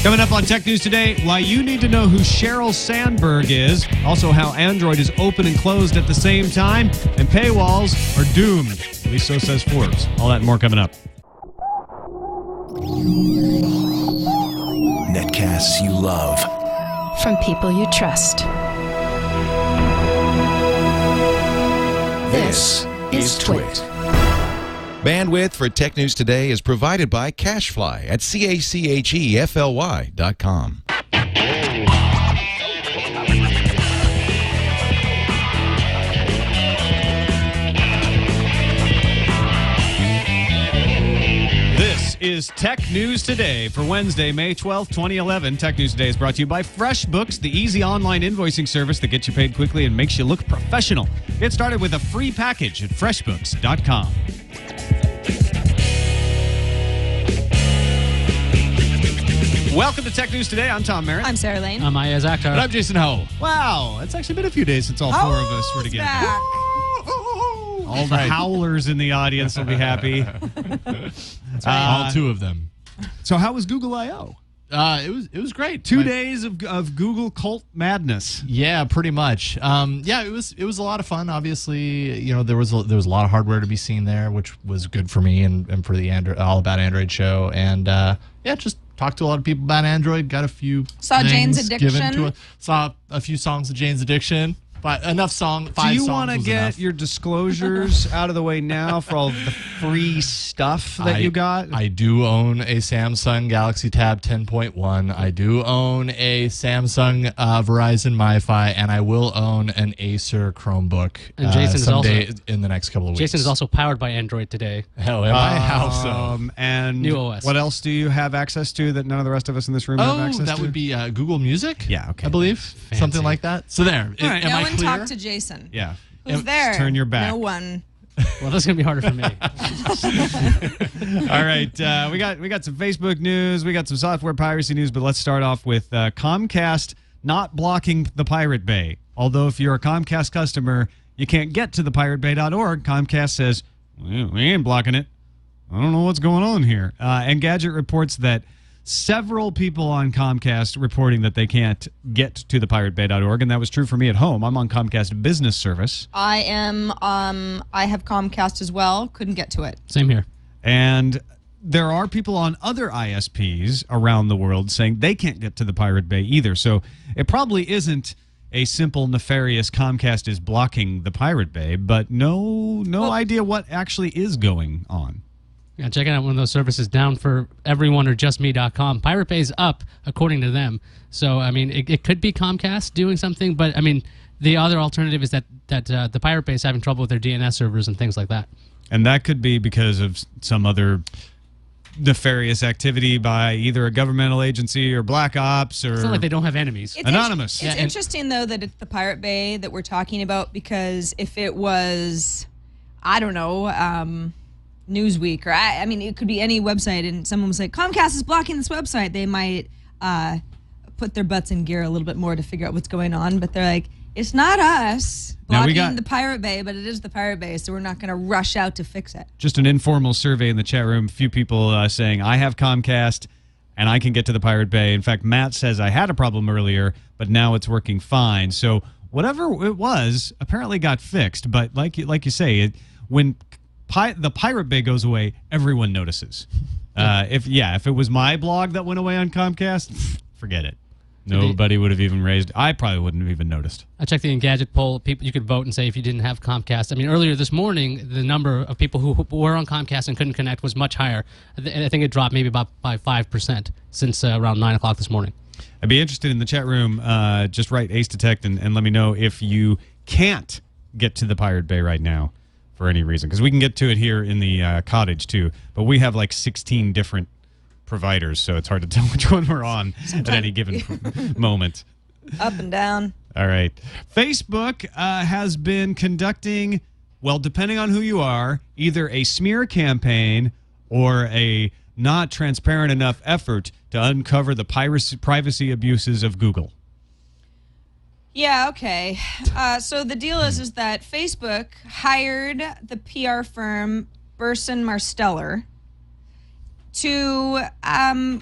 Coming up on Tech News Today, why you need to know who Sheryl Sandberg is, also how Android is open and closed at the same time, and paywalls are doomed. At least so says Forbes. All that and more coming up. Netcasts you love. From people you trust. This is TWiT. Bandwidth for Tech News Today is provided by Cachefly at CACHEFLY.com. This is Tech News Today for Wednesday, May 12th, 2011. Tech News Today is brought to you by FreshBooks, the easy online invoicing service that gets you paid quickly and makes you look professional. Get started with a free package at FreshBooks.com. Welcome to Tech News Today. I'm Tom Merritt. I'm Sarah Lane. I'm Iyaz, Akhtar. And I'm Jason Howell. Wow, it's actually been a few days since all four of us were together. Back. All the howlers in the audience will be happy. That's right. All two of them. So how was Google I.O.? It was great. 2 days of Google cult madness. Yeah, pretty much. It was a lot of fun. Obviously, there was a lot of hardware to be seen there, which was good for me and for the All About Android show. And just talked to a lot of people about Android. Got a few Saw Jane's Addiction. Saw a few songs of Jane's Addiction. But enough song. Do you want to get your disclosures out of the way now for all the free stuff that you got? I do own a Samsung Galaxy Tab 10.1. I do own a Samsung Verizon MiFi, and I will own an Acer Chromebook. And Jason someday is also, in the next couple of weeks. Jason is also powered by Android today. Hell, am I? How so? And New OS. What else do you have access to that none of the rest of us in this room have access to? That would be Google Music. Yeah, okay. I believe. Fancy. Something like that. So there. All right, Am I no one clear? talk to Jason. Yeah. Who's there? Turn your back. No one. Well, that's going to be harder for me. All right. We got some Facebook news. We got some software piracy news, but let's start off with Comcast not blocking the Pirate Bay. Although if you're a Comcast customer, you can't get to the piratebay.org. Comcast says, well, we ain't blocking it. I don't know what's going on here. Engadget reports that several people on Comcast reporting that they can't get to the piratebay.org, and that was true for me at home. I'm on Comcast Business Service. I am. I have Comcast as well. Couldn't get to it. Same here. And there are people on other ISPs around the world saying they can't get to the Pirate Bay either. So it probably isn't a simple nefarious Comcast is blocking the Pirate Bay, but no idea what actually is going on. Yeah, checking out one of those services down for everyone or justme.com. Pirate Bay's up, according to them. So, I mean, it could be Comcast doing something, but, I mean, the other alternative is that the Pirate Bay is having trouble with their DNS servers and things like that. And that could be because of some other nefarious activity by either a governmental agency or black ops or... It's not like they don't have enemies. It's anonymous. It's interesting, though, that it's the Pirate Bay that we're talking about, because if it was, I don't know... Newsweek, or I mean, it could be any website, and someone was like, Comcast is blocking this website, they might put their butts in gear a little bit more to figure out what's going on. But they're like, it's not us blocking the Pirate Bay, but it is the Pirate Bay, so we're not going to rush out to fix it. Just an informal survey in the chat room. A few people saying, I have Comcast, and I can get to the Pirate Bay. In fact, Matt says, I had a problem earlier, but now it's working fine. So whatever it was apparently got fixed. But like you say, when the Pirate Bay goes away, everyone notices. If it was my blog that went away on Comcast, forget it. Nobody would have even raised. I probably wouldn't have even noticed. I checked the Engadget poll. People, you could vote and say if you didn't have Comcast. I mean, earlier this morning, the number of people who were on Comcast and couldn't connect was much higher. I think it dropped maybe by 5% since around 9 o'clock this morning. I'd be interested in the chat room. Just write Ace Detect and let me know if you can't get to the Pirate Bay right now for any reason, because we can get to it here in the cottage too, but we have like 16 different providers, so it's hard to tell which one we're on at any given moment. Up and down. All right. Facebook has been conducting, well, depending on who you are, either a smear campaign or a not transparent enough effort to uncover the privacy abuses of Google. Yeah, okay. So the deal is that Facebook hired the PR firm Burson Marsteller to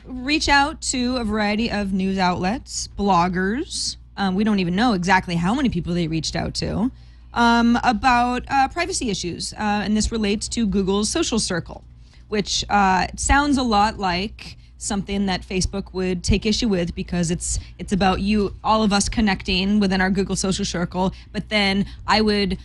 reach out to a variety of news outlets, bloggers. We don't even know exactly how many people they reached out to about privacy issues. And this relates to Google's social circle, which sounds a lot like something that Facebook would take issue with because it's about all of us connecting within our Google social circle. But then I would,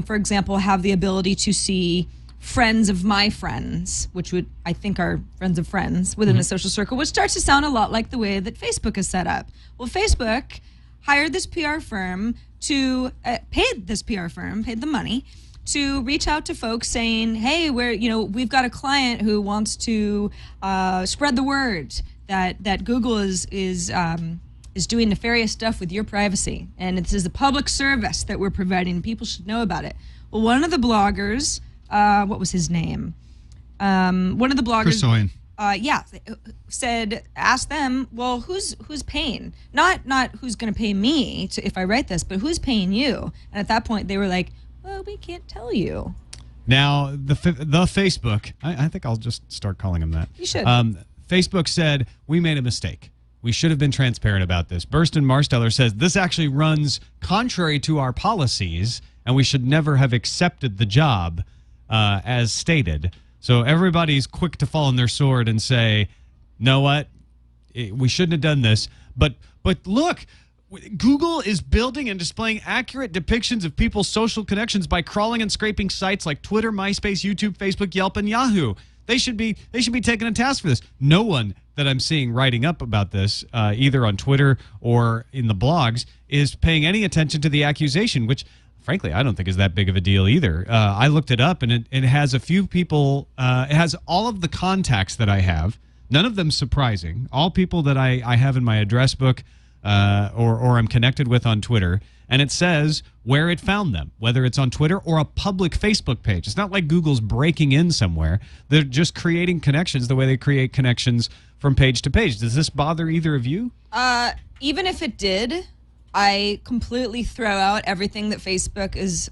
for example, have the ability to see friends of my friends, which would, I think, are friends of friends within the social circle, which starts to sound a lot like the way that Facebook is set up. Well, Facebook hired this PR firm paid the money to reach out to folks saying, hey, we've got a client who wants to spread the word that Google is doing nefarious stuff with your privacy. And this is a public service that we're providing. People should know about it. Well, one of the bloggers, what was his name? One of the bloggers, asked them, well, who's paying? Not who's going to pay me if I write this, but who's paying you? And at that point, they were like, well, we can't tell you. Now, the Facebook, I think I'll just start calling them that. You should. Facebook said, we made a mistake. We should have been transparent about this. Burston Marsteller says, this actually runs contrary to our policies, and we should never have accepted the job as stated. So everybody's quick to fall on their sword and say, know what? We shouldn't have done this. But look, Google is building and displaying accurate depictions of people's social connections by crawling and scraping sites like Twitter, MySpace, YouTube, Facebook, Yelp, and Yahoo. They should be taken to task for this. No one that I'm seeing writing up about this, either on Twitter or in the blogs, is paying any attention to the accusation, which, frankly, I don't think is that big of a deal either. I looked it up, and it has a few people. It has all of the contacts that I have. None of them surprising. All people that I have in my address book. Or I'm connected with on Twitter, and it says where it found them, whether it's on Twitter or a public Facebook page. It's not like Google's breaking in somewhere. They're just creating connections the way they create connections from page to page. Does this bother either of you? Even if it did, I completely throw out everything that Facebook is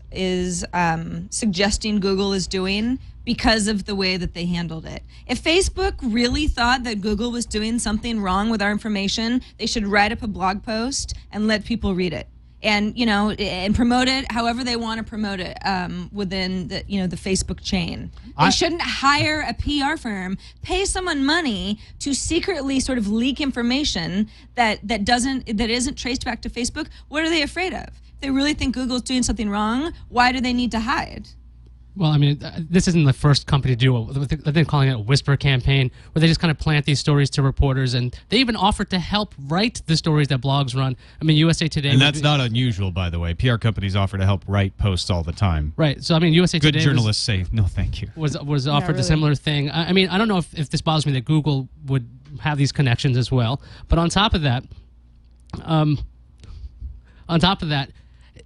suggesting Google is doing because of the way that they handled it. If Facebook really thought that Google was doing something wrong with our information, they should write up a blog post and let people read it. And and promote it however they want to promote it within the Facebook chain. They shouldn't hire a PR firm, pay someone money to secretly sort of leak information that isn't traced back to Facebook. What are they afraid of? If they really think Google's doing something wrong, why do they need to hide? Well, I mean, this isn't the first company to do they're calling it a whisper campaign, where they just kind of plant these stories to reporters, and they even offer to help write the stories that blogs run. I mean, USA Today... And that's not unusual, by the way. PR companies offer to help write posts all the time. Right. So, I mean, USA Today... Good journalists say, no, thank you. Was offered a similar thing. I mean, I don't know if this bothers me that Google would have these connections as well. But on top of that...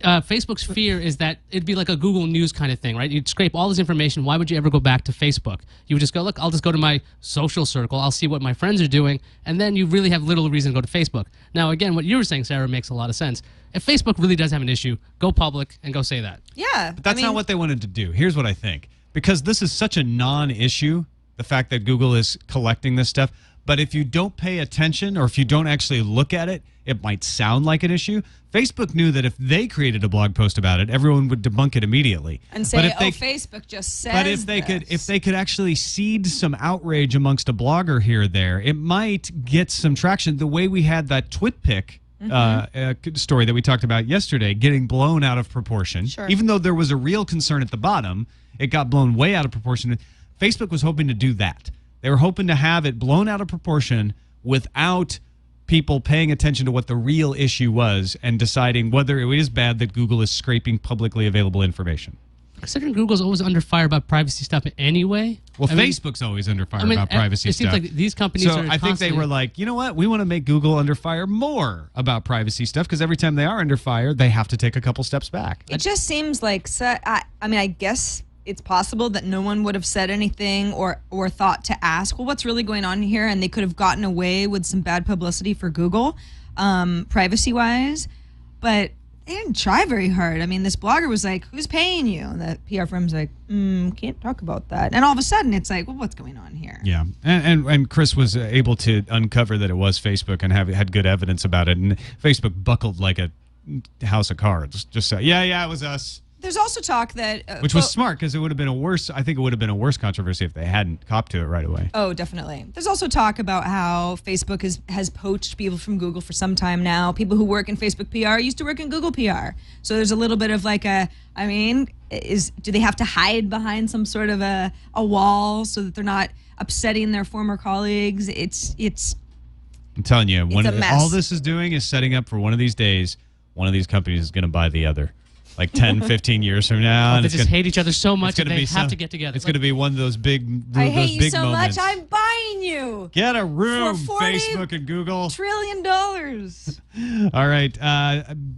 Facebook's fear is that it'd be like a Google News kind of thing, right? You'd scrape all this information. Why would you ever go back to Facebook? You would just go, look, I'll just go to my social circle. I'll see what my friends are doing. And then you really have little reason to go to Facebook. Now, again, what you were saying, Sarah, makes a lot of sense. If Facebook really does have an issue, go public and go say that. Yeah. But that's not what they wanted to do. Here's what I think. Because this is such a non-issue, the fact that Google is collecting this stuff. But if you don't pay attention or if you don't actually look at it, it might sound like an issue. Facebook knew that if they created a blog post about it, everyone would debunk it immediately. And say, Facebook just says But if they could actually seed some outrage amongst a blogger here or there, it might get some traction. The way we had that TWiT story that we talked about yesterday getting blown out of proportion. Sure. Even though there was a real concern at the bottom, it got blown way out of proportion. Facebook was hoping to do that. They were hoping to have it blown out of proportion without people paying attention to what the real issue was and deciding whether it is bad that Google is scraping publicly available information. Considering Google's always under fire about privacy stuff anyway. Well, Facebook's always under fire about privacy stuff. It seems like these companies are I think they were like, you know what? We want to make Google under fire more about privacy stuff because every time they are under fire, they have to take a couple steps back. It just seems like, I guess it's possible that no one would have said anything or thought to ask, well, what's really going on here? And they could have gotten away with some bad publicity for Google, privacy-wise. But they didn't try very hard. I mean, this blogger was like, "Who's paying you?" And the PR firm's like, "Can't talk about that." And all of a sudden, it's like, "Well, what's going on here?" Yeah, and Chris was able to uncover that it was Facebook and had good evidence about it, and Facebook buckled like a house of cards. Just said, yeah, it was us. There's also talk that which was smart, because it would have been a worse. I think it would have been a worse controversy if they hadn't copped to it right away. Oh, definitely. There's also talk about how Facebook has poached people from Google for some time now. People who work in Facebook PR used to work in Google PR. So there's a little bit of like do they have to hide behind some sort of a wall so that they're not upsetting their former colleagues? I'm telling you, mess. all this is doing is setting up for one of these days, one of these companies is going to buy the other. Like 10, 15 years from now. They just hate each other so much that they have to get together. It's going to be one of those big moments. I hate you so much, I'm buying you. Get a room, for $40 Facebook and Google. $1 trillion. All right.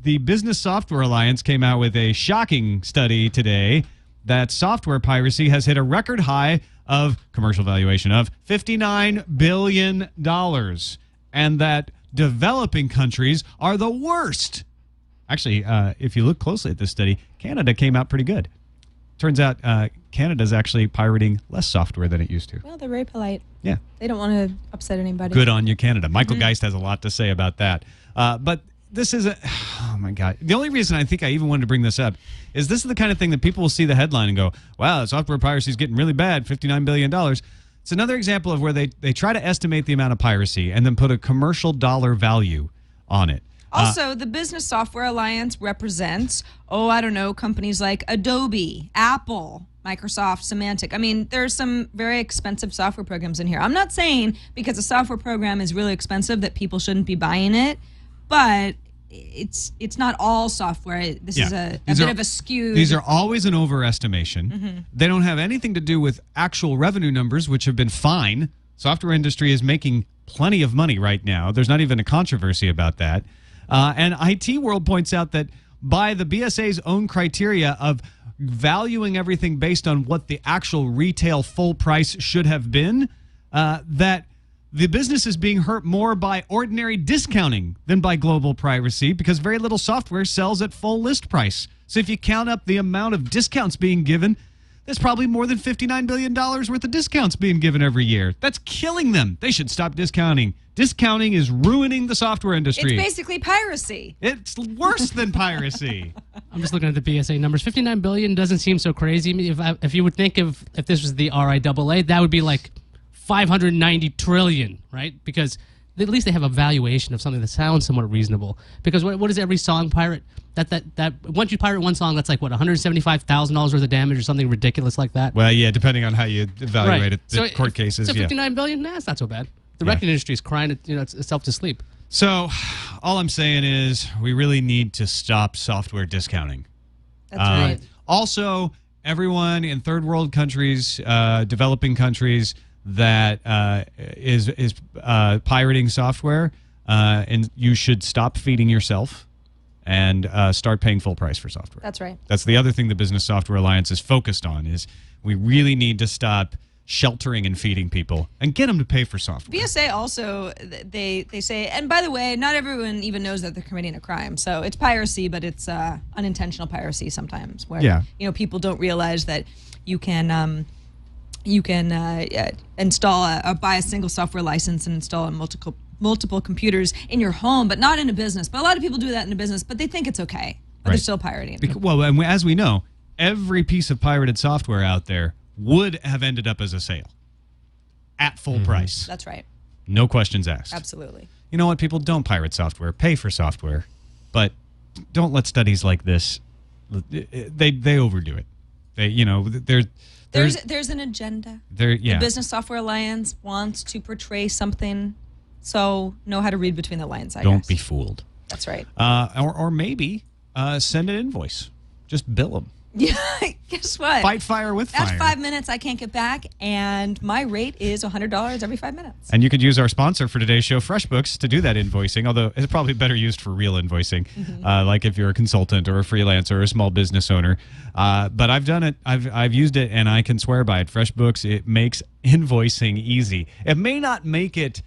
The Business Software Alliance came out with a shocking study today that software piracy has hit a record high of commercial valuation of $59 billion, and that developing countries are the worst. Actually, if you look closely at this study, Canada came out pretty good. Turns out Canada's actually pirating less software than it used to. Well, they're very polite. Yeah. They don't want to upset anybody. Good on you, Canada. Michael Geist has a lot to say about that. But this is oh my God. The only reason I think I even wanted to bring this up is this is the kind of thing that people will see the headline and go, wow, software piracy is getting really bad, $59 billion. It's another example of where they try to estimate the amount of piracy and then put a commercial dollar value on it. Also, the Business Software Alliance represents, companies like Adobe, Apple, Microsoft, Symantec. I mean, there's some very expensive software programs in here. I'm not saying because a software program is really expensive that people shouldn't be buying it, but it's not all software. This is a bit of a skew. These are always an overestimation. They don't have anything to do with actual revenue numbers, which have been fine. Software industry is making plenty of money right now. There's not even a controversy about that. And IT World points out that by the BSA's own criteria of valuing everything based on what the actual retail full price should have been, that the business is being hurt more by ordinary discounting than by global piracy, because very little software sells at full list price. So if you count up the amount of discounts being given, there's probably more than $59 billion worth of discounts being given every year. That's killing them. They should stop discounting. Discounting is ruining the software industry. It's basically piracy. It's worse than piracy. I'm just looking at the BSA numbers. $59 billion doesn't seem so crazy. If you would think if this was the RIAA, that would be like $590 trillion, right? Because at least they have a valuation of something that sounds somewhat reasonable. Because what is every song pirate? That once you pirate one song, that's like what, $175,000 worth of damage or something ridiculous like that. Well, yeah, depending on how you evaluate it, the court cases. So $59 billion, it's not so bad. The record industry is crying itself to sleep. So all I'm saying is we really need to stop software discounting. That's right. Also, everyone in third world countries, developing countries that is pirating software, and you should stop feeding yourself and start paying full price for software. That's right. That's the other thing the Business Software Alliance is focused on, is we really need to stop sheltering and feeding people and get them to pay for software. BSA also, they say, and by the way, not everyone even knows that they're committing a crime. So it's piracy, but it's unintentional piracy sometimes, where people don't realize that you can install buy a single software license and install on multiple computers in your home, but not in a business. But a lot of people do that in a business, but they think it's okay, but they're still pirating. Well, and as we know, every piece of pirated software out there would have ended up as a sale at full price. That's right. No questions asked. Absolutely. You know what? People don't pirate software, pay for software, but don't let studies like this. They overdo it. There's an agenda. The Business Software Alliance wants to portray something, so know how to read between the lines. I guess. Don't be fooled. That's right. Or maybe send an invoice. Just bill them. Yeah, guess what? Fight fire with fire. That's 5 minutes I can't get back, and my rate is $100 every 5 minutes. And you could use our sponsor for today's show, FreshBooks, to do that invoicing, although it's probably better used for real invoicing, like if you're a consultant or a freelancer or a small business owner. But I've done it. I've used it, and I can swear by it. FreshBooks, it makes invoicing easy. It may not make it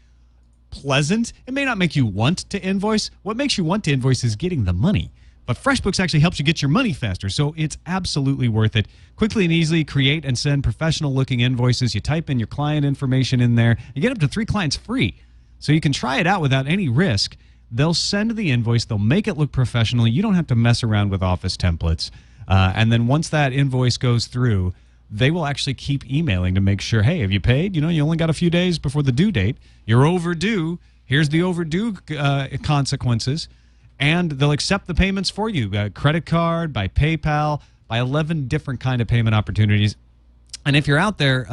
pleasant. It may not make you want to invoice. What makes you want to invoice is getting the money. But FreshBooks actually helps you get your money faster, so it's absolutely worth it. Quickly and easily create and send professional-looking invoices. You type in your client information in there. You get up to 3 clients free, so you can try it out without any risk. They'll send the invoice. They'll make it look professional. You don't have to mess around with Office templates. And then once that invoice goes through, they will actually keep emailing to make sure, hey, have you paid? You know, you only got a few days before the due date. You're overdue. Here's the overdue consequences. And they'll accept the payments for you, credit card, by PayPal, by 11 different kind of payment opportunities. And if you're out there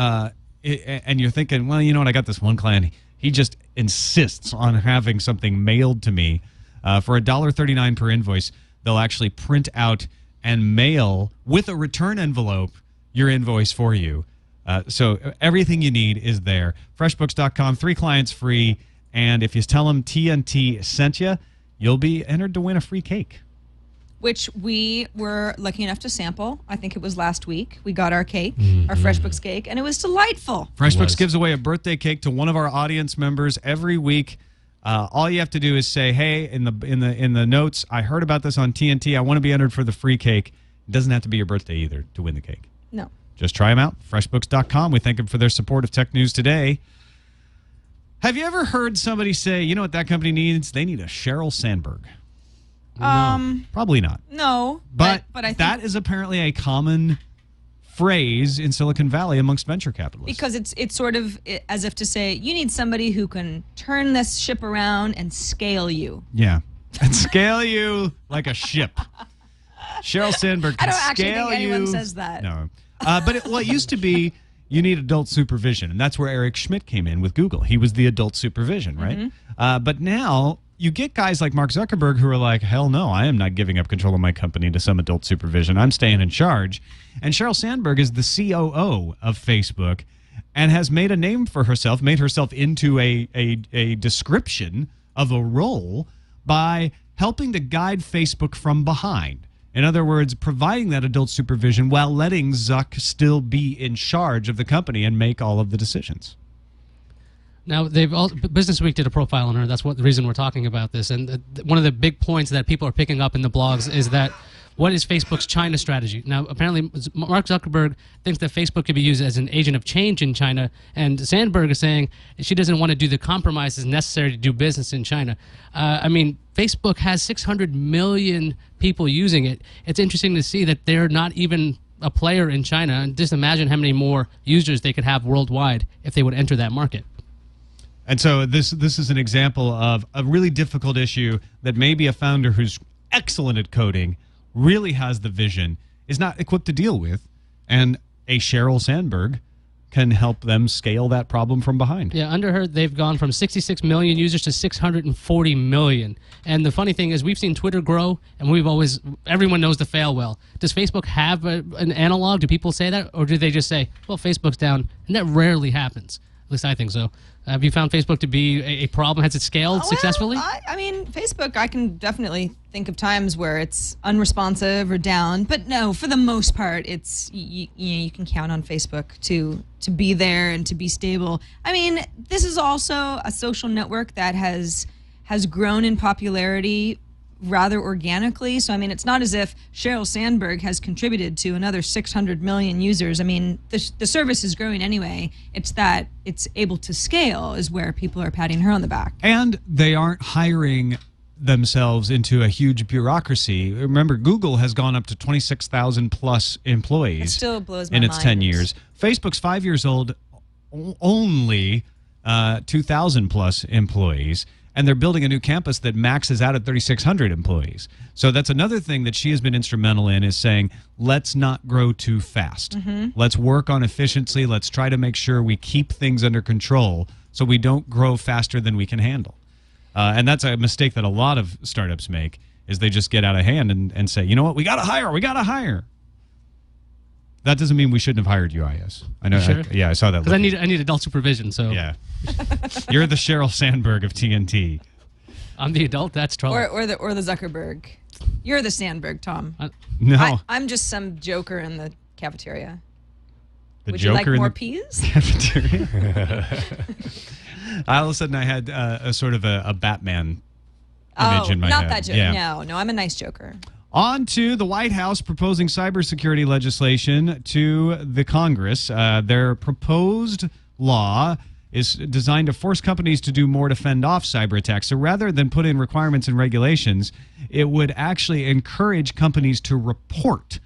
and you're thinking, well, you know what, I got this one client, he just insists on having something mailed to me. For $1.39 per invoice, they'll actually print out and mail with a return envelope your invoice for you. So everything you need is there. FreshBooks.com, 3 clients free. And if you tell them TNT sent you, you'll be entered to win a free cake. Which we were lucky enough to sample. I think it was last week. We got our cake, our FreshBooks cake, and it was delightful. FreshBooks gives away a birthday cake to one of our audience members every week. All you have to do is say, "Hey, in the notes, I heard about this on TNT. I want to be entered for the free cake." It doesn't have to be your birthday either to win the cake. No. Just try them out. FreshBooks.com. We thank them for their support of Tech News Today. Have you ever heard somebody say, "You know what that company needs? They need a Sheryl Sandberg"? No, probably not. No, but I think that is apparently a common phrase in Silicon Valley amongst venture capitalists. because it's sort of as if to say you need somebody who can turn this ship around and scale you. Yeah, and scale you like a ship. Sheryl Sandberg can I don't actually scale think anyone you. says that. No, but it used to be you need adult supervision, and that's where Eric Schmidt came in with Google. He was the adult supervision, right? But now you get guys like Mark Zuckerberg who are like, hell no, I am not giving up control of my company to some adult supervision. I'm staying in charge. And Sheryl Sandberg is the COO of Facebook and has made a name for herself, made herself into a description of a role by helping to guide Facebook from behind. In other words, providing that adult supervision while letting Zuck still be in charge of the company and make all of the decisions. Now, Business Week did a profile on her. That's the reason we're talking about this. And one of the big points that people are picking up in the blogs is that what is Facebook's China strategy? Now, apparently, Mark Zuckerberg thinks that Facebook could be used as an agent of change in China, and Sandberg is saying she doesn't want to do the compromises necessary to do business in China. I mean, Facebook has 600 million people using it. It's interesting to see that they're not even a player in China. And just imagine how many more users they could have worldwide if they would enter that market. And so this is an example of a really difficult issue that maybe a founder who's excellent at coding, really has the vision, is not equipped to deal with. And a Sheryl Sandberg can help them scale that problem from behind. Yeah, under her, they've gone from 66 million users to 640 million. And the funny thing is, we've seen Twitter grow, and everyone knows the fail well. Does Facebook have an analog? Do people say that? Or do they just say, well, Facebook's down? And that rarely happens. At least I think so. Have you found Facebook to be a problem? Has it scaled successfully? I mean, Facebook, I can definitely think of times where it's unresponsive or down. But no, for the most part, it's you can count on Facebook to be there and to be stable. I mean, this is also a social network that has grown in popularity rather organically. So, I mean, it's not as if Sheryl Sandberg has contributed to another 600 million users. I mean, the service is growing anyway. It's that it's able to scale is where people are patting her on the back. And they aren't hiring themselves into a huge bureaucracy. Remember, Google has gone up to 26,000 plus employees. It still blows my in its mind. 10 years. Facebook's 5 years old, only 2,000 plus employees. And they're building a new campus that maxes out at 3,600 employees. So that's another thing that she has been instrumental in, is saying, let's not grow too fast. Let's work on efficiency. Let's try to make sure we keep things under control so we don't grow faster than we can handle. And that's a mistake that a lot of startups make, is they just get out of hand and say, you know what, we got to hire. That doesn't mean we shouldn't have hired you, Iyaz. I know. Sure? I saw that. Because I need adult supervision. So Yeah. You're the Sheryl Sandberg of TNT. I'm the adult. That's trouble. Or the Zuckerberg. You're the Sandberg, Tom. No. I'm just some joker in the cafeteria. The Would you like Joker in more the peas? cafeteria. All of a sudden, I had a sort of a Batman image in my not head. that joker. Yeah. No, I'm a nice joker. On to the White House proposing cybersecurity legislation to the Congress. Their proposed law is designed to force companies to do more to fend off cyber attacks. So rather than put in requirements and regulations, it would actually encourage companies to report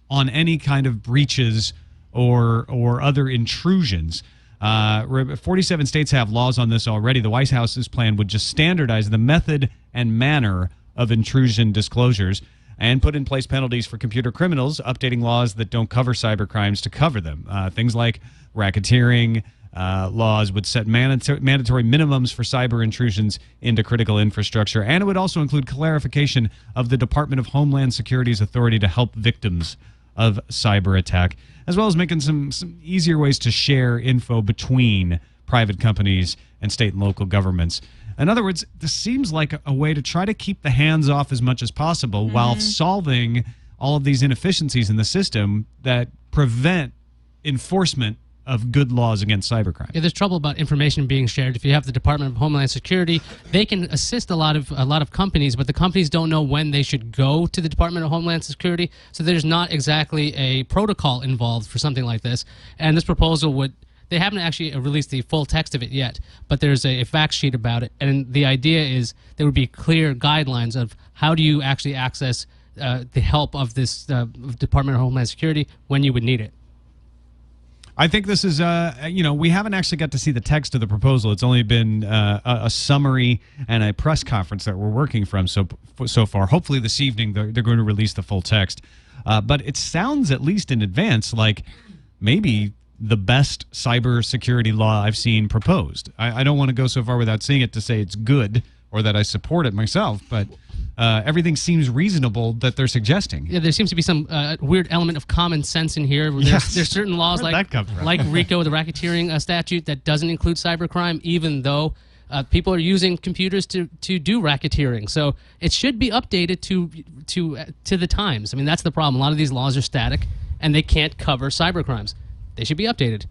on any kind of breaches or other intrusions. 47 states have laws on this already. The White House's plan would just standardize the method and manner of intrusion disclosures and put in place penalties for computer criminals, updating laws that don't cover cyber crimes to cover them. Things like racketeering laws would set mandatory minimums for cyber intrusions into critical infrastructure, and it would also include clarification of the Department of Homeland Security's authority to help victims of cyber attack, as well as making some easier ways to share info between private companies and state and local governments. In other words, this seems like a way to try to keep the hands off as much as possible while solving all of these inefficiencies in the system that prevent enforcement of good laws against cybercrime. Yeah, there's trouble about information being shared. If you have the Department of Homeland Security, they can assist a lot of companies, but the companies don't know when they should go to the Department of Homeland Security. So there's not exactly a protocol involved for something like this. And this proposal would, they haven't actually released the full text of it yet, but there's a fact sheet about it. And the idea is there would be clear guidelines of how do you actually access the help of this Department of Homeland Security when you would need it. I think this is, we haven't actually got to see the text of the proposal. It's only been a summary and a press conference that we're working from so far. Hopefully this evening they're going to release the full text. But it sounds, at least in advance, like maybe the best cybersecurity law I've seen proposed. I don't want to go so far without seeing it to say it's good or that I support it myself, but everything seems reasonable that they're suggesting. Yeah, there seems to be some weird element of common sense in here. There's certain laws like RICO, the racketeering statute, that doesn't include cybercrime, even though people are using computers to do racketeering. So it should be updated to the times. I mean, that's the problem. A lot of these laws are static, and they can't cover cybercrimes. They should be updated.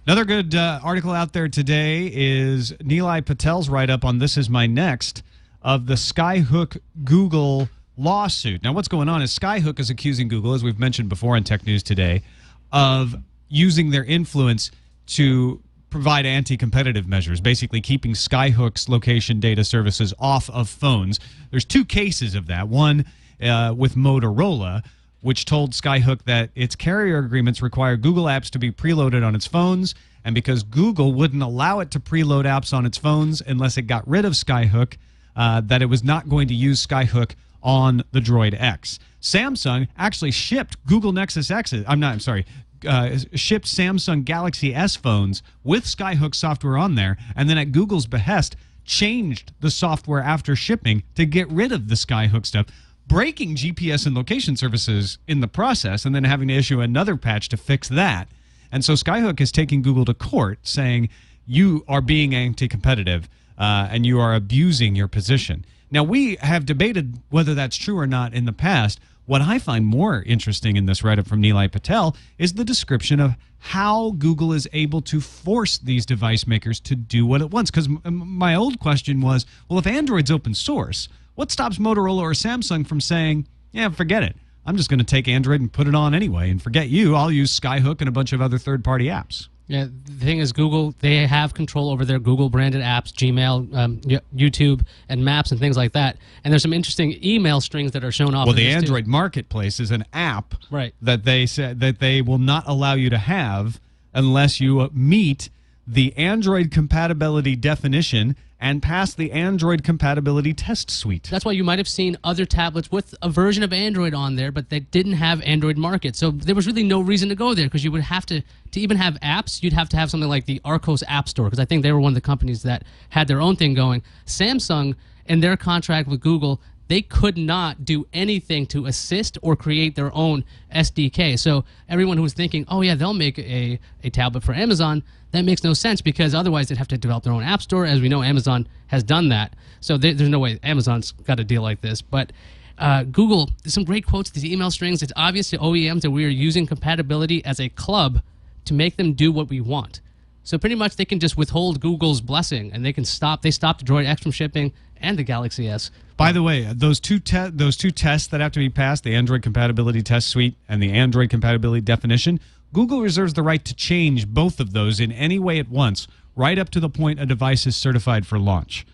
Another good article out there today is Nilay Patel's write-up on This Is My Next of the Skyhook Google lawsuit. Now, what's going on is Skyhook is accusing Google, as we've mentioned before in Tech News Today, of using their influence to provide anti-competitive measures, basically keeping Skyhook's location data services off of phones. There's two cases of that. One with Motorola, which told Skyhook that its carrier agreements require Google apps to be preloaded on its phones, and because Google wouldn't allow it to preload apps on its phones unless it got rid of Skyhook, that it was not going to use Skyhook on the Droid X. Samsung actually shipped Google Nexus X's. Shipped Samsung Galaxy S phones with Skyhook software on there, and then at Google's behest, changed the software after shipping to get rid of the Skyhook stuff, breaking GPS and location services in the process, and then having to issue another patch to fix that. And so Skyhook is taking Google to court, saying you are being anti-competitive and you are abusing your position. Now, we have debated whether that's true or not in the past. What I find more interesting in this write-up from Nilay Patel is the description of how Google is able to force these device makers to do what it wants. Because my old question was, well, if Android's open source, what stops Motorola or Samsung from saying, yeah, forget it. I'm just going to take Android and put it on anyway, and forget you. I'll use Skyhook and a bunch of other third-party apps. Yeah, the thing is, Google, they have control over their Google-branded apps, Gmail, YouTube, and Maps, and things like that. And there's some interesting email strings that are shown off. Well, the Android Marketplace is an app that they said that they will not allow you to have unless you meet the Android compatibility definition and pass the Android compatibility test suite. That's why you might have seen other tablets with a version of Android on there, but they didn't have Android Market. So there was really no reason to go there, because you would have to even have apps, you'd have to have something like the Arcos App Store, because I think they were one of the companies that had their own thing going. Samsung, in their contract with Google, they could not do anything to assist or create their own SDK. So everyone who was thinking, oh yeah, they'll make a tablet for Amazon, that makes no sense, because otherwise they'd have to develop their own app store. As we know, Amazon has done that. So there's no way Amazon's got a deal like this. But Google, there's some great quotes, these email strings. It's obvious to OEMs that we are using compatibility as a club to make them do what we want. So pretty much they can just withhold Google's blessing, and they stopped the Droid X from shipping, and the Galaxy S. By the way, those two tests that have to be passed, the Android compatibility test suite and the Android compatibility definition, Google reserves the right to change both of those in any way at once, right up to the point a device is certified for launch.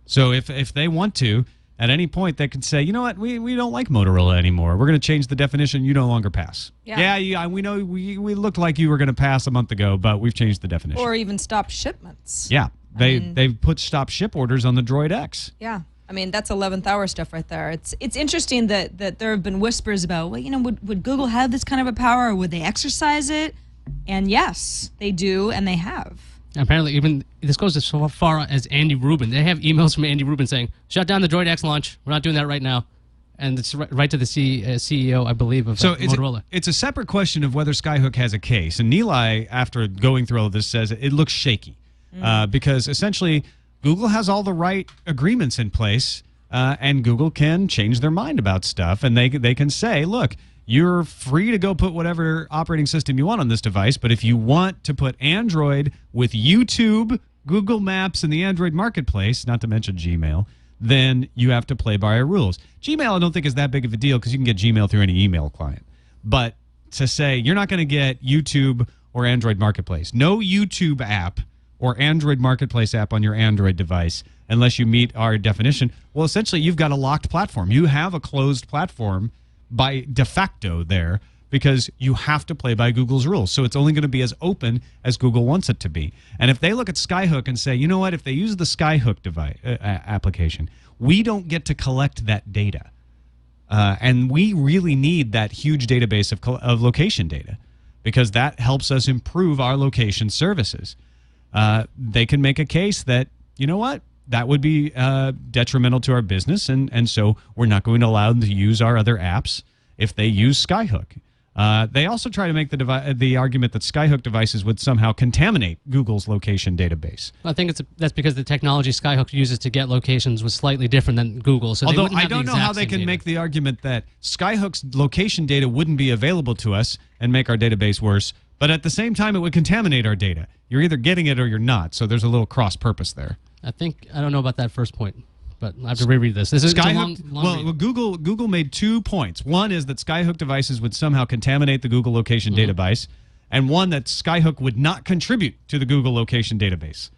So if they want to, at any point, they could say, you know what, we don't like Motorola anymore. We're going to change the definition. You no longer pass. Yeah, we know we looked like you were going to pass a month ago, but we've changed the definition. Or even stopped shipments. Yeah, they've put stop ship orders on the Droid X. Yeah. I mean, that's 11th hour stuff right there. It's interesting that there have been whispers about, well, would Google have this kind of a power, or would they exercise it? And yes, they do, and they have. Apparently, even this goes as far as Andy Rubin. They have emails from Andy Rubin saying, shut down the Droid X launch. We're not doing that right now. And it's right to the CEO, I believe, of Motorola. It's a separate question of whether Skyhook has a case. And Nilay, after going through all of this, says it looks shaky. Because essentially, Google has all the right agreements in place, and Google can change their mind about stuff. And they can say, look, you're free to go put whatever operating system you want on this device, but if you want to put Android with YouTube, Google Maps, and the Android Marketplace, not to mention Gmail, then you have to play by our rules. Gmail I don't think is that big of a deal because you can get Gmail through any email client. But to say you're not going to get YouTube or Android Marketplace, no YouTube app or Android Marketplace app on your Android device unless you meet our definition, well, essentially you've got a locked platform. You have a closed platform by de facto there because you have to play by Google's rules. So it's only going to be as open as Google wants it to be. And if they look at Skyhook and say, you know what, if they use the Skyhook device application, we don't get to collect that data. And we really need that huge database of location data because that helps us improve our location services. They can make a case that, you know what, that would be detrimental to our business, and so we're not going to allow them to use our other apps if they use Skyhook. They also try to make the argument that Skyhook devices would somehow contaminate Google's location database. Well, I think that's because the technology Skyhook uses to get locations was slightly different than Google. So although I don't know how they can make the argument that Skyhook's location data wouldn't be available to us and make our database worse, but at the same time it would contaminate our data. You're either getting it or you're not, so there's a little cross purpose there. I don't know about that first point, but I have to reread this. This is Skyhook. long Well, Google made 2 points. One is that Skyhook devices would somehow contaminate the Google location database, and one that Skyhook would not contribute to the Google location database.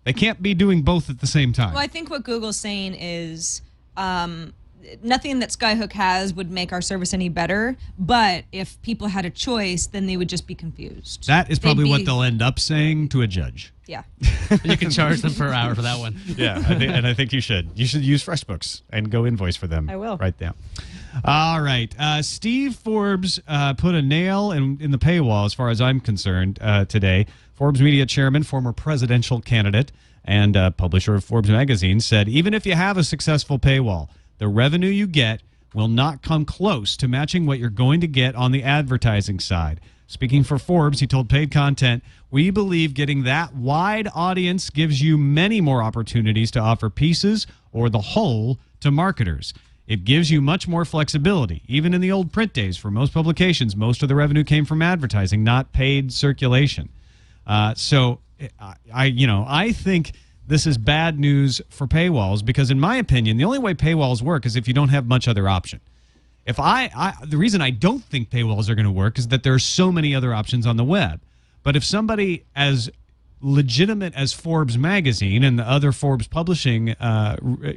They can't be doing both at the same time. Well, I think what Google's saying is nothing that Skyhook has would make our service any better, but if people had a choice, then they would just be confused. That is probably what they'll end up saying to a judge. Yeah. You can charge them per hour for that one. Yeah, I think you should. You should use FreshBooks and go invoice for them. I will. Right now. All right. Steve Forbes put a nail in the paywall, as far as I'm concerned, today. Forbes Media chairman, former presidential candidate, and publisher of Forbes magazine said, even if you have a successful paywall, the revenue you get will not come close to matching what you're going to get on the advertising side. Speaking for Forbes, he told Paid Content, we believe getting that wide audience gives you many more opportunities to offer pieces or the whole to marketers. It gives you much more flexibility. Even in the old print days, for most publications, most of the revenue came from advertising, not paid circulation. So I think this is bad news for paywalls because, in my opinion, the only way paywalls work is if you don't have much other option. The reason I don't think paywalls are going to work is that there are so many other options on the web. But if somebody as legitimate as Forbes magazine and the other Forbes publishing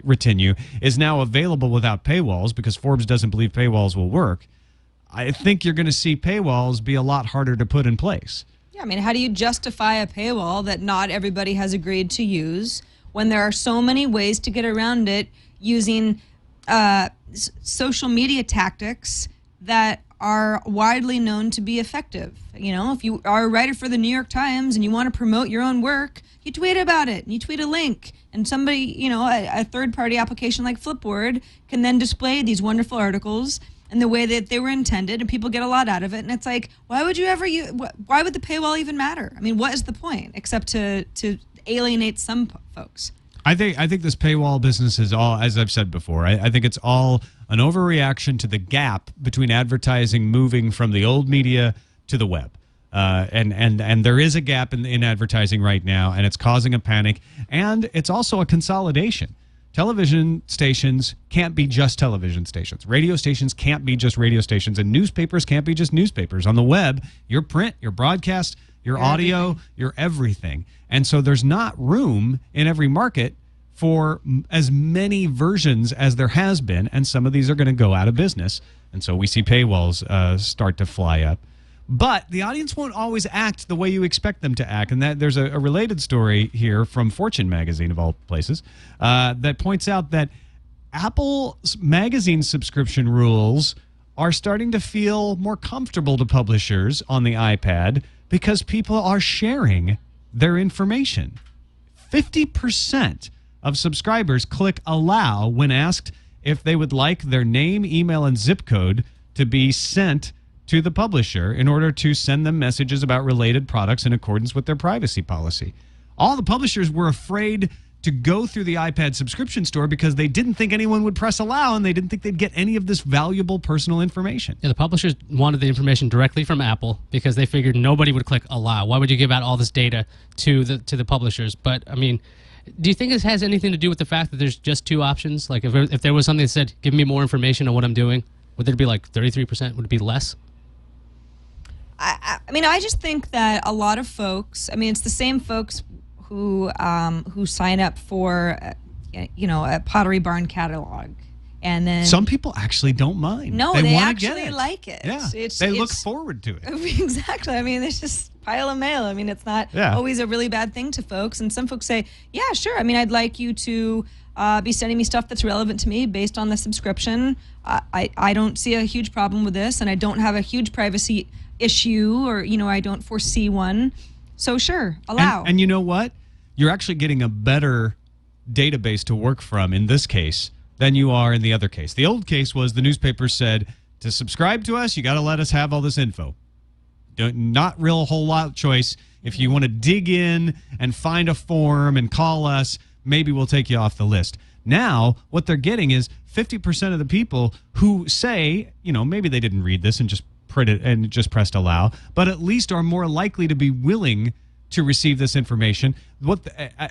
retinue is now available without paywalls because Forbes doesn't believe paywalls will work, I think you're going to see paywalls be a lot harder to put in place. Yeah, I mean, how do you justify a paywall that not everybody has agreed to use when there are so many ways to get around it using social media tactics that are widely known to be effective? You know, if you are a writer for the New York Times and you want to promote your own work, you tweet about it and you tweet a link, and somebody, you know, a third-party application like Flipboard can then display these wonderful articles in the way that they were intended, and people get a lot out of it. And it's like, why would why would the paywall even matter? I mean, what is the point except to alienate some folks? I think this paywall business is all, as I've said before, I think it's all an overreaction to the gap between advertising moving from the old media to the web. And there is a gap in advertising right now, and it's causing a panic. And it's also a consolidation. television stations can't be just television stations. Radio stations can't be just radio stations. And newspapers can't be just newspapers. On the web, your print, your broadcast, your audio, your everything. And so there's not room in every market for as many versions as there has been. And some of these are going to go out of business. And so we see paywalls start to fly up. But the audience won't always act the way you expect them to act. And that there's a related story here from Fortune magazine, of all places, that points out that Apple magazine subscription rules are starting to feel more comfortable to publishers on the iPad because people are sharing their information. 50% of subscribers click allow when asked if they would like their name, email, and zip code to be sent to the publisher in order to send them messages about related products in accordance with their privacy policy. All the publishers were afraid to go through the iPad subscription store because they didn't think anyone would press allow and they didn't think they'd get any of this valuable personal information. Yeah, the publishers wanted the information directly from Apple because they figured nobody would click allow. Why would you give out all this data to the publishers? But, I mean, do you think this has anything to do with the fact that there's just two options? Like, if there was something that said, give me more information on what I'm doing, would it be like 33%? Would it be less? I mean, I just think that a lot of folks, I mean, it's the same folks who sign up for, a Pottery Barn catalog. And then some people actually don't mind. No, they wanna actually get it. like it. Yeah, they look forward to it. Exactly. I mean, it's just pile of mail. I mean, it's not always a really bad thing to folks. And some folks say, yeah, sure. I mean, I'd like you to be sending me stuff that's relevant to me based on the subscription. I don't see a huge problem with this, and I don't have a huge privacy issue, or I don't foresee one. So sure, allow. And you know what? You're actually getting a better database to work from in this case than you are in the other case. The old case was the newspaper said, to subscribe to us, you got to let us have all this info. Not real whole lot of choice. If you want to dig in and find a form and call us, maybe we'll take you off the list. Now, what they're getting is 50% of the people who say, maybe they didn't read this and just print it and just pressed allow, but at least are more likely to be willing to receive this information.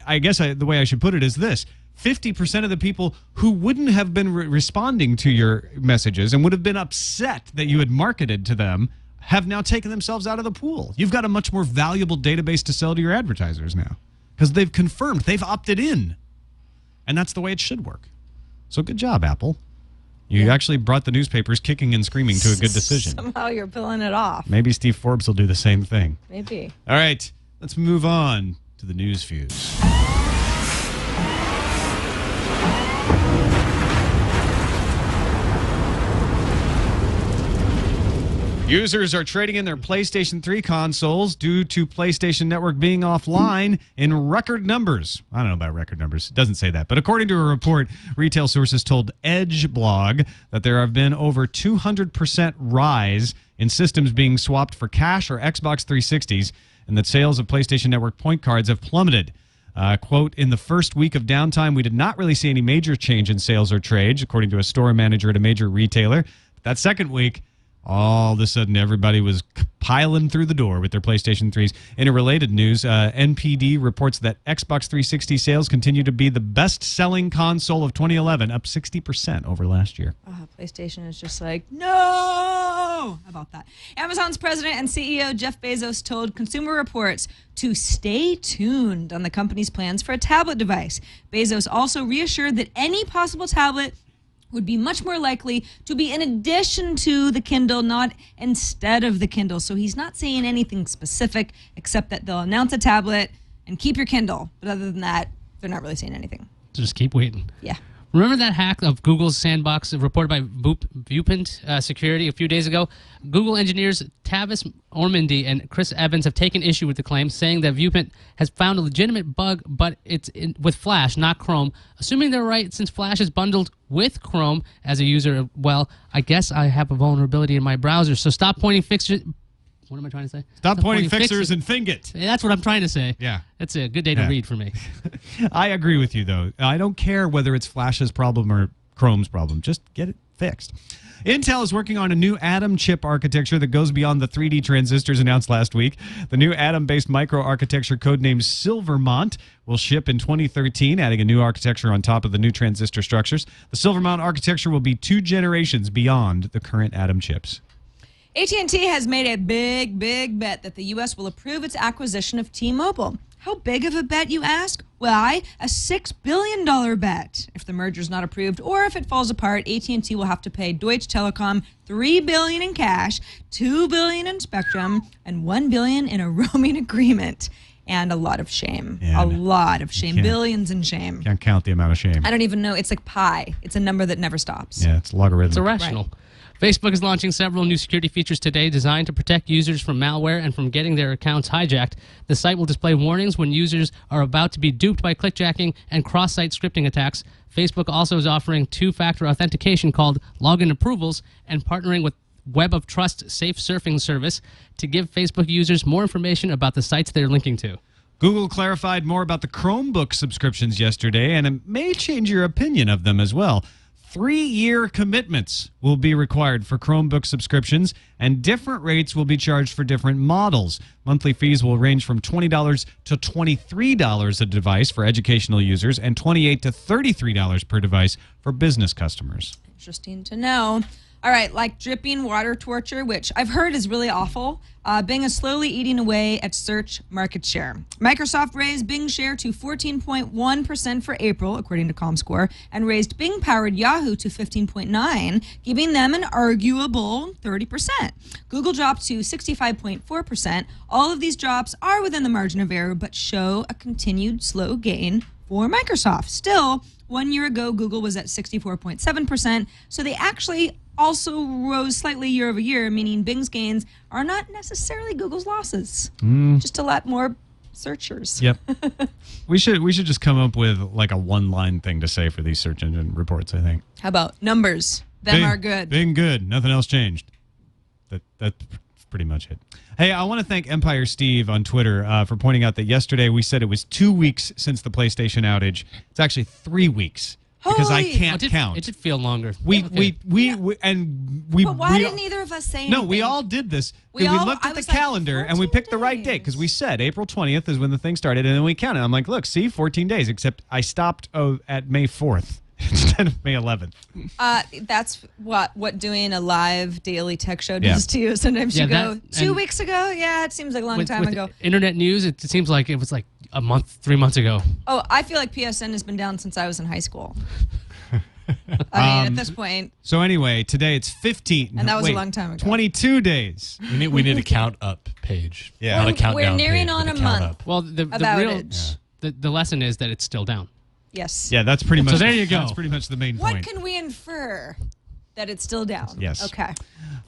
I guess the way I should put it is this. 50% of the people who wouldn't have been responding to your messages and would have been upset that you had marketed to them have now taken themselves out of the pool. You've got a much more valuable database to sell to your advertisers now because they've confirmed, they've opted in. And that's the way it should work. So good job, Apple. You actually brought the newspapers kicking and screaming to a good decision. Somehow you're pulling it off. Maybe Steve Forbes will do the same thing. Maybe. All right, let's move on to the news fuse. Users are trading in their PlayStation 3 consoles due to PlayStation Network being offline in record numbers. I don't know about record numbers. It doesn't say that. But according to a report, retail sources told Edge blog that there have been over 200% rise in systems being swapped for cash or Xbox 360s, and that sales of PlayStation Network point cards have plummeted. Quote, in the first week of downtime, we did not really see any major change in sales or trades, according to a store manager at a major retailer. But that second week, all of a sudden, everybody was piling through the door with their PlayStation 3s. In a related news, NPD reports that Xbox 360 sales continue to be the best-selling console of 2011, up 60% over last year. PlayStation is just like, no! How about that? Amazon's president and CEO Jeff Bezos told Consumer Reports to stay tuned on the company's plans for a tablet device. Bezos also reassured that any possible tablet would be much more likely to be in addition to the Kindle, not instead of the Kindle. So he's not saying anything specific except that they'll announce a tablet and keep your Kindle. But other than that, they're not really saying anything. So just keep waiting. Yeah. Remember that hack of Google's sandbox reported by Viewpoint Security a few days ago? Google engineers Tavis Ormandy and Chris Evans have taken issue with the claim, saying that Viewpoint has found a legitimate bug, but it's with Flash, not Chrome. Assuming they're right, since Flash is bundled with Chrome as a user, well, I guess I have a vulnerability in my browser. So stop pointing fixtures. What am I trying to say? Stop pointing fixers and thing it. That's what I'm trying to say. Yeah. That's a good day to read for me. I agree with you, though. I don't care whether it's Flash's problem or Chrome's problem. Just get it fixed. Intel is working on a new Atom chip architecture that goes beyond the 3D transistors announced last week. The new Atom-based microarchitecture codenamed Silvermont will ship in 2013, adding a new architecture on top of the new transistor structures. The Silvermont architecture will be 2 generations beyond the current Atom chips. AT&T has made a big bet that the U.S. will approve its acquisition of T-Mobile. How big of a bet, you ask? Why, a $6 billion bet. If the merger is not approved or if it falls apart, AT&T will have to pay Deutsche Telekom $3 billion in cash, $2 billion in spectrum, and $1 billion in a roaming agreement. And a lot of shame. Yeah, a lot of shame. Billions in shame. Can't count the amount of shame. I don't even know. It's like pi. It's a number that never stops. Yeah, it's logarithmic. It's irrational. Right. Facebook is launching several new security features today designed to protect users from malware and from getting their accounts hijacked. The site will display warnings when users are about to be duped by clickjacking and cross-site scripting attacks. Facebook also is offering 2-factor authentication called Login Approvals and partnering with Web of Trust Safe Surfing Service to give Facebook users more information about the sites they're linking to. Google clarified more about the Chromebook subscriptions yesterday, and it may change your opinion of them as well. 3-year commitments will be required for Chromebook subscriptions, and different rates will be charged for different models. Monthly fees will range from $20 to $23 a device for educational users and $28 to $33 per device for business customers. Interesting to know. All right, like dripping water torture, which I've heard is really awful, Bing is slowly eating away at search market share. Microsoft raised Bing share to 14.1% for April, according to ComScore, and raised Bing-powered Yahoo to 15.9%, giving them an arguable 30%. Google dropped to 65.4%. All of these drops are within the margin of error, but show a continued slow gain for Microsoft. Still, 1 year ago, Google was at 64.7%, so they actually also rose slightly year over year, meaning Bing's gains are not necessarily Google's losses. Just a lot more searchers. Yep. we should just come up with like a one-line thing to say for these search engine reports, I think. How about numbers? Them are good. Bing good. Nothing else changed. That's pretty much it. Hey, I want to thank Empire Steve on Twitter for pointing out that yesterday we said it was 2 weeks since the PlayStation outage. It's actually 3 weeks. Because I can't count. It did feel longer. We But we why didn't either of us say anything? No, we all did this. We looked at the calendar and we picked the right date because we said April 20th is when the thing started, and then we counted. I'm like, look, see, 14 days, except I stopped at May 4th instead of May 11th. That's what doing a live daily tech show does to you. Sometimes you go, 2 weeks ago? Yeah, it seems like a long time ago. Internet news, it seems like it was like a month, 3 months ago. Oh, I feel like PSN has been down since I was in high school. I mean, at this point. So anyway, today it's 15. And that was a long time ago. 22 days. We need a count up page. Yeah. Not a countdown We're nearing page, on but a month. up. Well, the lesson is that it's still down. Yes. Yeah, that's pretty much. So there you go. That's pretty much the main What point. can we infer? That it's still down. Yes. Okay.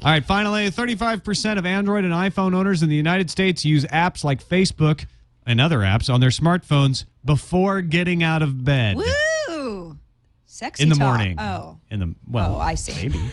All right, finally, 35% of Android and iPhone owners in the United States use apps like Facebook and other apps on their smartphones before getting out of bed. Woo! Sexy in the talk. morning. Oh. Well, I see. Maybe.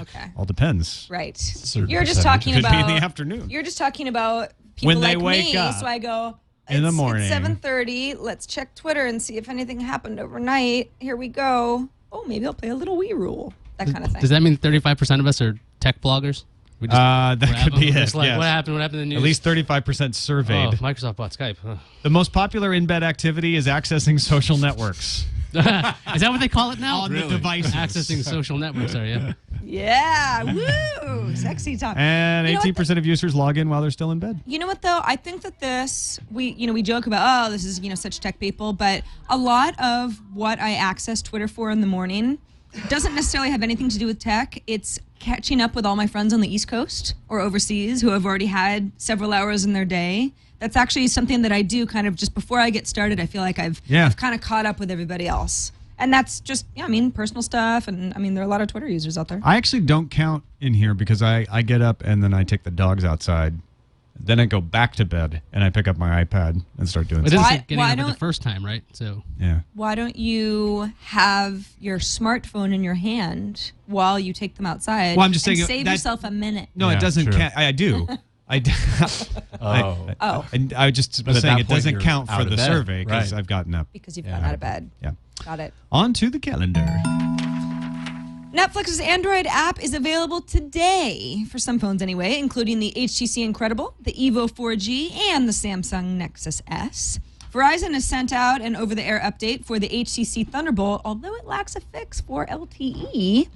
Okay. All depends. Right. Certain You're just percentage. talking Could about be in the afternoon. You're just talking about people When they like wake me. up So I go in the morning. It's 7:30. Let's check Twitter and see if anything happened overnight. Here we go. Oh, maybe I'll play a little Wii rule. That kind of thing. Does that mean 35% of us are tech bloggers? We just That grab could them be and it. just like, Yes. What happened? What happened in the news? At least 35% surveyed. Oh, Microsoft bought Skype. Ugh. The most popular in-bed activity is accessing social networks. Is that what they call it now? On the devices. Accessing social networks, are you? Yeah. Woo! Sexy talk. And You know what 18% of users log in while they're still in bed. You know what though? I think that we joke about, this is such tech people, but a lot of what I access Twitter for in the morning doesn't necessarily have anything to do with tech. It's catching up with all my friends on the East Coast or overseas who have already had several hours in their day. That's actually something that I do kind of just before I get started. I feel like I've kind of caught up with everybody else. And that's just, personal stuff. And there are a lot of Twitter users out there. I actually don't count in here because I get up and then I take the dogs outside. Then I go back to bed and I pick up my iPad and start doing It stuff. doesn't say getting up the first time, right? So Yeah. Why don't you have your smartphone in your hand while you take them outside? Well, I'm just saying and save that- yourself a minute. No, it doesn't true. count. I do. I do. And I just But was at saying that it point, doesn't you're count out for of the bed. survey because Right. I've gotten up. Because you've gotten out of bed. Yeah. Got it. On to the calendar. Netflix's Android app is available today, for some phones anyway, including the HTC Incredible, the Evo 4G, and the Samsung Nexus S. Verizon has sent out an over-the-air update for the HTC Thunderbolt, although it lacks a fix for LTE.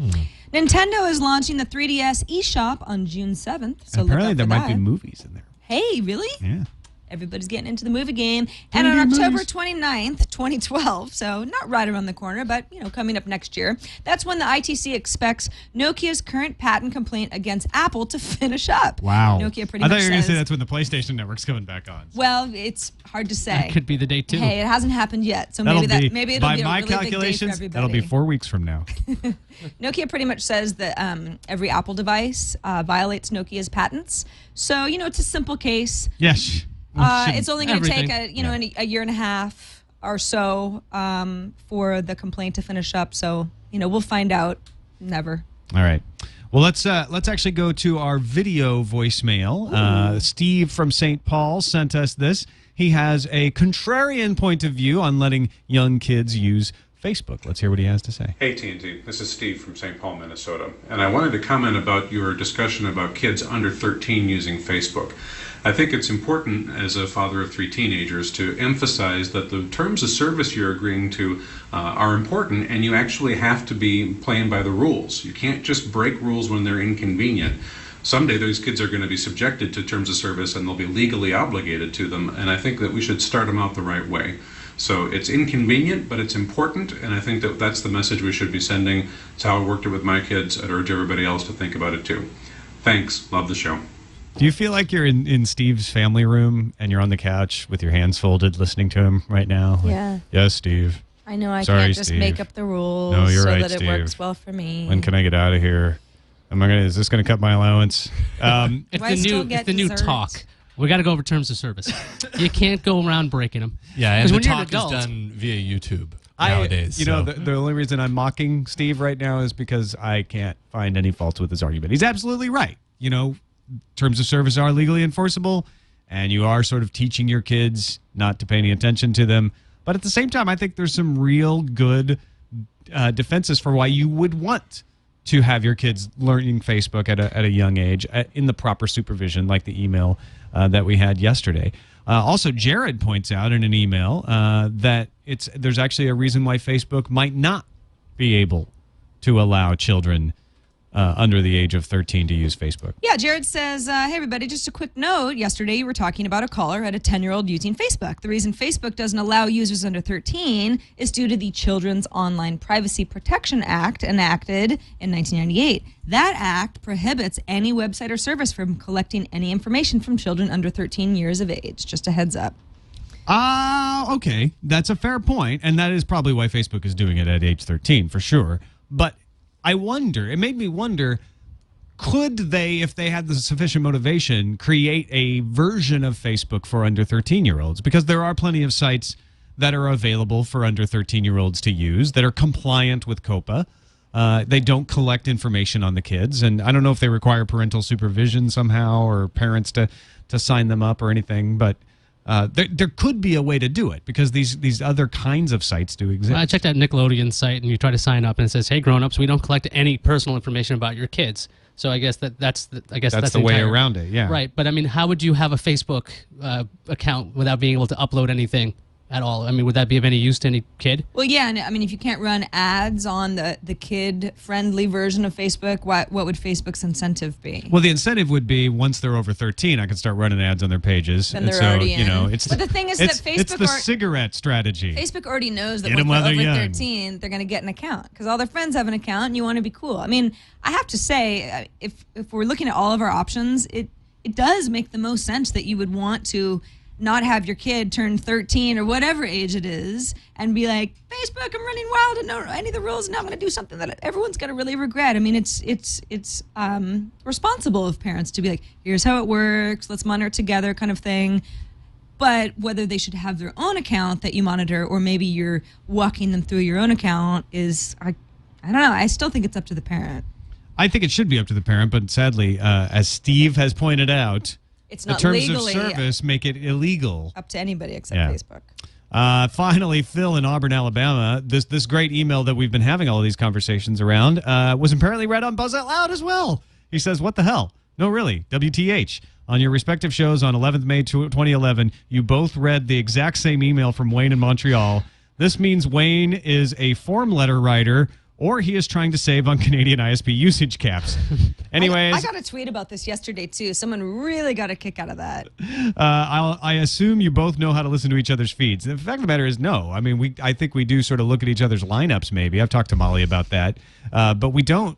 Nintendo is launching the 3DS eShop on June 7th. So apparently look there out for might that. be movies in there. Hey, really? Yeah. Everybody's getting into the movie game. And on October 29th, 2012, so not right around the corner, but, coming up next year, that's when the ITC expects Nokia's current patent complaint against Apple to finish up. Wow. Nokia pretty I much thought you were going to say says- that's when the PlayStation Network's coming back on. Well, it's hard to say. That could be the date too. Hey, it hasn't happened yet, so That'll maybe be, maybe it'll by be a my really big day for calculations, everybody. that'll be 4 weeks from now. Nokia pretty much says that every Apple device violates Nokia's patents. So, it's a simple case. Yes. It's only going to take Everything. a year and a half or so for the complaint to finish up. So, we'll find out. Never. All right. Well, let's actually go to our video voicemail. Steve from St. Paul sent us this. He has a contrarian point of view on letting young kids use Facebook. Let's hear what he has to say. Hey TNT, this is Steve from St. Paul, Minnesota, and I wanted to comment about your discussion about kids under 13 using Facebook. I think it's important as a father of 3 teenagers to emphasize that the terms of service you're agreeing to are important, and you actually have to be playing by the rules. You can't just break rules when they're inconvenient. Someday those kids are going to be subjected to terms of service and they'll be legally obligated to them, and I think that we should start them out the right way. So it's inconvenient, but it's important, and I think that that's the message we should be sending. It's how I worked it with my kids. I'd urge everybody else to think about it too. Thanks. Love the show. Do you feel like you're in Steve's family room and you're on the couch with your hands folded listening to him right now? Like, Yeah. Yes, Steve. I know I Sorry, can't just Steve. make up the rules No, you're so right, that Steve. it works well for me. When can I get out of here? Is this going to cut my allowance? It's Do I still get the new dessert? talk. We got to go over terms of service. You can't go around breaking them. Yeah, and 'Cause the when you're an talk is adult- done via YouTube nowadays. The only reason I'm mocking Steve right now is because I can't find any faults with his argument. He's absolutely right. Terms of service are legally enforceable, and you are sort of teaching your kids not to pay any attention to them. But at the same time, I think there's some real good defenses for why you would want to have your kids learning Facebook at a young age in the proper supervision, like the email that we had yesterday. Also, Jared points out in an email that there's actually a reason why Facebook might not be able to allow children under the age of 13 to use Facebook. Yeah, Jared says, hey, everybody, just a quick note. Yesterday, you were talking about a caller at a 10-year-old using Facebook. The reason Facebook doesn't allow users under 13 is due to the Children's Online Privacy Protection Act enacted in 1998. That act prohibits any website or service from collecting any information from children under 13 years of age. Just a heads up. Okay. That's a fair point, and that is probably why Facebook is doing it at age 13, for sure. But it made me wonder, could they, if they had the sufficient motivation, create a version of Facebook for under 13-year-olds? Because there are plenty of sites that are available for under 13-year-olds to use that are compliant with COPPA. They don't collect information on the kids, and I don't know if they require parental supervision somehow or parents to sign them up or anything, but there could be a way to do it because these other kinds of sites do exist. I checked that Nickelodeon site, and you try to sign up, and it says, "Hey, grown-ups, we don't collect any personal information about your kids." So I guess that's the way around it. Yeah. Right, but I mean, how would you have a Facebook account without being able to upload anything at all? I mean, would that be of any use to any kid? Well, yeah, and I mean, if you can't run ads on the kid-friendly version of Facebook, what would Facebook's incentive be? Well, the incentive would be once they're over 13, I can start running ads on their pages. Then And they're so, already in. It's But the thing is that it's Facebook the are- cigarette strategy. Facebook already knows that Get 'em once while they're they're over young. 13, they're going to get an account because all their friends have an account and you want to be cool. I mean, I have to say, if we're looking at all of our options, it does make the most sense that you would want to not have your kid turn 13 or whatever age it is and be like, Facebook, I'm running wild and know any of the rules and now I'm going to do something that everyone's going to really regret. I mean, it's responsible of parents to be like, here's how it works, let's monitor it together kind of thing. But whether they should have their own account that you monitor or maybe you're walking them through your own account is, I don't know. I still think it's up to the parent. I think it should be up to the parent, but sadly, as Steve has pointed out, It's the not terms legally of service make it illegal. up to anybody except Yeah. Facebook. Finally, Phil in Auburn, Alabama, this great email that we've been having all of these conversations around was apparently read on Buzz Out Loud as well. He says, what the hell? No, really, WTH. On your respective shows on 11th May 2011, you both read the exact same email from Wayne in Montreal. This means Wayne is a form letter writer, or he is trying to save on Canadian ISP usage caps. Anyways, I got a tweet about this yesterday, too. Someone really got a kick out of that. I assume you both know how to listen to each other's feeds. The fact of the matter is, no. I mean, I think we do sort of look at each other's lineups, maybe. I've talked to Molly about that. But we don't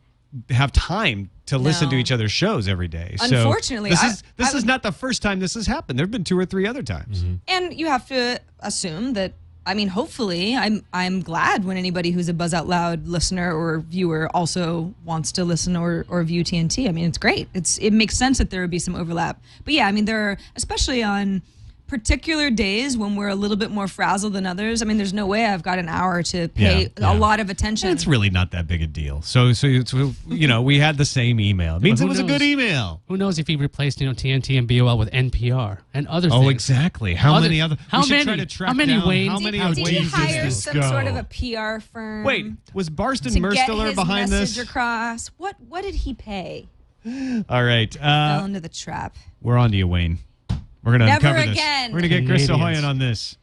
have time to listen to each other's shows every day. Unfortunately. This is not the first time this has happened. There have been 2 or 3 other times. Mm-hmm. And you have to assume that, I mean, hopefully, I'm glad when anybody who's a Buzz Out Loud listener or viewer also wants to listen or view TNT. I mean, it's great. It makes sense that there would be some overlap. But yeah, I mean, there are, especially on particular days when we're a little bit more frazzled than others. I mean, there's no way I've got an hour to pay a lot of attention. It's really not that big a deal. So it's, we had the same email. It means it was a good email. Who knows if he replaced, TNT and BOL with NPR and other things. Oh, exactly. How many other? How we should many? try to track How many down Waynes? How many Did he Waynes hire does this some go? sort of a PR firm? Wait, was Barston to get Merstiller his behind message this? across? What did he pay? All right. Fell into the trap. We're on to you, Wayne. We're going to Never uncover this. again. We're going to get Chris Canadians. Ahoyan on this.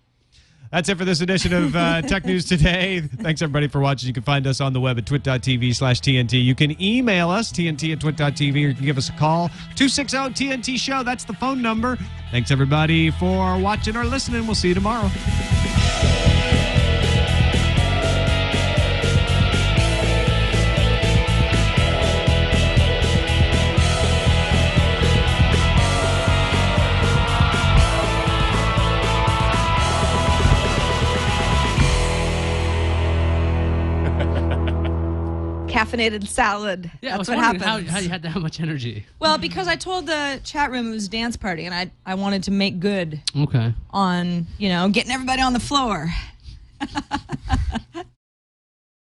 That's it for this edition of Tech News Today. Thanks, everybody, for watching. You can find us on the web at twit.tv/TNT. You can email us, TNT@twit.tv, or you can give us a call, 260-TNT-SHOW. That's the phone number. Thanks, everybody, for watching or listening. We'll see you tomorrow. Caffeinated salad. Yeah, That's I what was wondering happens. how you had that much energy. Well, because I told the chat room it was a dance party, and I wanted to make good Okay. on, getting everybody on the floor.